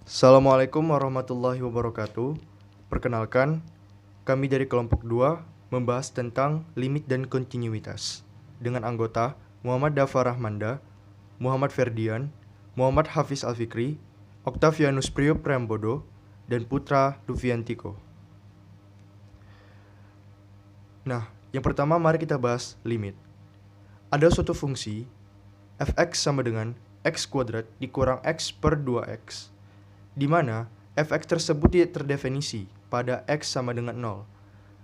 Assalamualaikum warahmatullahi wabarakatuh. Perkenalkan, kami dari kelompok 2 membahas tentang limit dan kontinuitas dengan anggota Muhammad Dafa Rahmanda, Muhammad Ferdian, Muhammad Hafiz Alfikri, Octavianus Priyo Priambodo, dan Putra Lufiantiko. Nah, yang pertama mari kita bahas limit. Ada suatu fungsi fx sama dengan x kuadrat dikurang x per 2x, di mana fx tersebut tidak terdefinisi pada x sama dengan 0.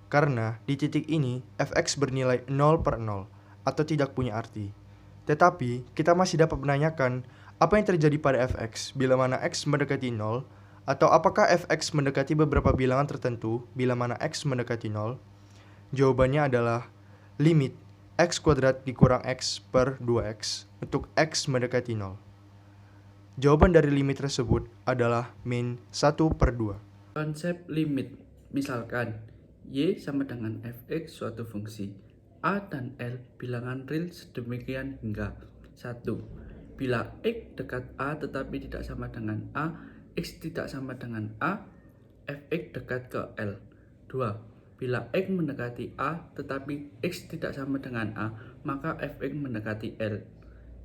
Karena di titik ini fx bernilai 0 per 0 atau tidak punya arti. Tetapi kita masih dapat menanyakan apa yang terjadi pada fx bila mana x mendekati 0, atau apakah fx mendekati beberapa bilangan tertentu bila mana x mendekati 0. Jawabannya adalah limit x kuadrat dikurang x per 2x untuk x mendekati 0. Jawaban dari limit tersebut adalah min 1 per 2. Konsep limit, misalkan y sama dengan fx suatu fungsi, a dan l bilangan real sedemikian hingga 1. Bila x dekat a tetapi tidak sama dengan a, x tidak sama dengan a, fx dekat ke l. 2. Bila x mendekati a tetapi x tidak sama dengan a, maka fx mendekati l.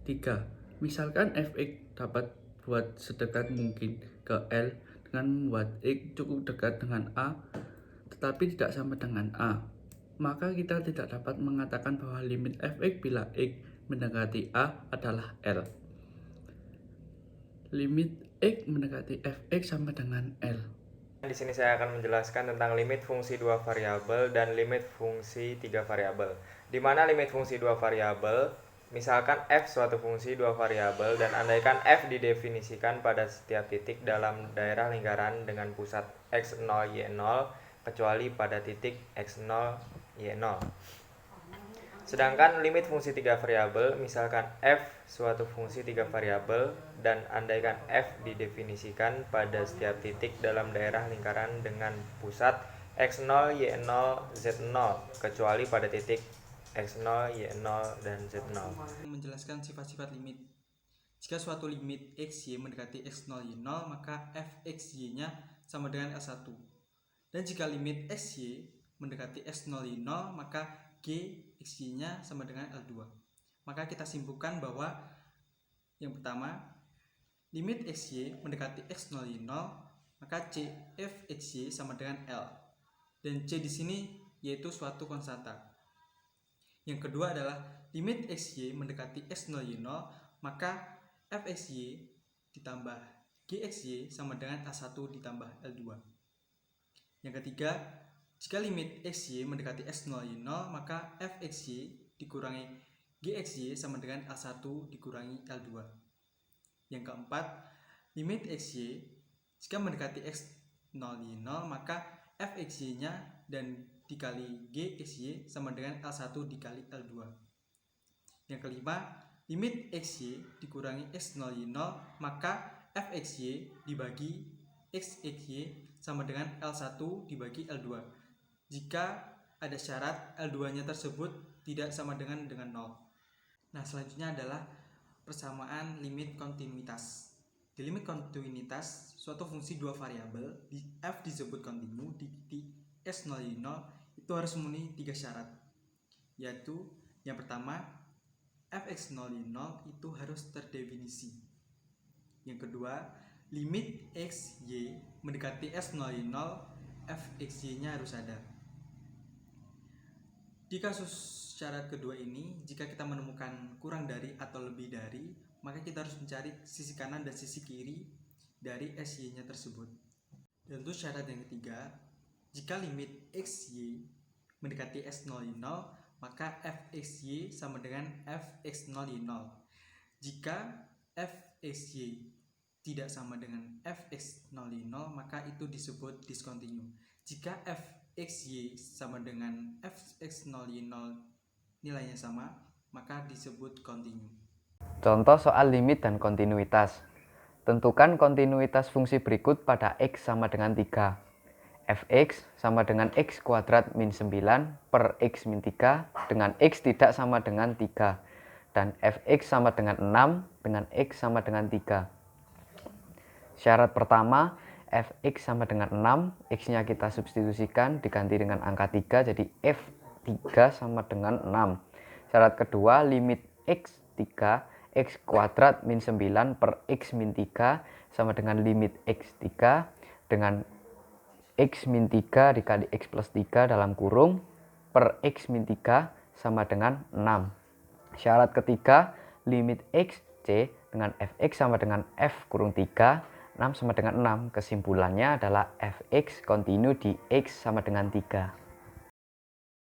3. Misalkan fx dapat buat sedekat mungkin ke L dengan membuat X cukup dekat dengan A tetapi tidak sama dengan A, maka kita tidak dapat mengatakan bahwa limit fx bila X mendekati A adalah L. Limit X mendekati fx sama dengan L. Di sini saya akan menjelaskan tentang limit fungsi 2 variabel dan limit fungsi 3 variabel. Di mana limit fungsi 2 variabel, misalkan f suatu fungsi 2 variabel dan andaikan f didefinisikan pada setiap titik dalam daerah lingkaran dengan pusat x0, y0 kecuali pada titik x0, y0. Sedangkan limit fungsi 3 variabel, misalkan f suatu fungsi 3 variabel dan andaikan f didefinisikan pada setiap titik dalam daerah lingkaran dengan pusat x0, y0, z0 kecuali pada titik x0, y0, dan z0. Menjelaskan sifat-sifat limit. Jika suatu limit x, y mendekati x0, y0, maka fx, y-nya sama dengan L1. Dan jika limit x, y mendekati x0, y0, maka g, x, y-nya sama dengan L2. Maka kita simpulkan bahwa yang pertama, limit x, y mendekati x0, y0, maka c, f, x, y sama dengan L. Dan c di sini yaitu suatu konstanta. Yang kedua adalah limit xy mendekati x0, y0, maka fxy ditambah gxy sama dengan L1 ditambah L2. Yang ketiga, jika limit xy mendekati x0, y0, maka fxy dikurangi gxy sama dengan L1 dikurangi L2. Yang keempat, limit xy jika mendekati x0, y0, maka fxy-nya dan dikali gxy sama dengan L1 dikali L2. Yang kelima, limit xy dikurangi x0, y0, maka fxy dibagi xxy sama dengan L1 dibagi L2 jika ada syarat L2-nya tersebut tidak sama dengan 0. Nah, selanjutnya adalah persamaan limit kontinuitas. Di limit kontinuitas, suatu fungsi 2 variabel di f disebut kontinu di x0, y0 itu harus memenuhi 3 syarat, yaitu yang pertama, fx0, y0 itu harus terdefinisi. Yang kedua, limit x, y mendekati x0, y0, fxy-nya harus ada. Di kasus syarat kedua ini, jika kita menemukan kurang dari atau lebih dari, maka kita harus mencari sisi kanan dan sisi kiri dari xy-nya tersebut. Dan untuk syarat yang ketiga, jika limit xy mendekati x0, y0, maka fxy sama dengan fx0, y0. Jika fxy tidak sama dengan fx0, y0, maka itu disebut diskontinu. Jika fxy sama dengan fx0, y0 nilainya sama, maka disebut kontinu. Contoh soal limit dan kontinuitas. Tentukan kontinuitas fungsi berikut pada x sama dengan 3. Fx sama dengan x kuadrat min 9 per x min 3 dengan x tidak sama dengan 3. Dan fx sama dengan 6 dengan x sama dengan 3. Syarat pertama, fx sama dengan 6, x-nya kita substitusikan diganti dengan angka 3, jadi f3 sama dengan 6. Syarat kedua, limit x3, x kuadrat min 9 per x min 3 sama dengan limit x3 dengan x min 3 dikali x plus 3 dalam kurung per x min 3 sama dengan 6. Syarat ketiga, limit xc dengan fx sama dengan f kurung 3, 6 sama dengan 6. Kesimpulannya adalah fx kontinu di x sama dengan 3.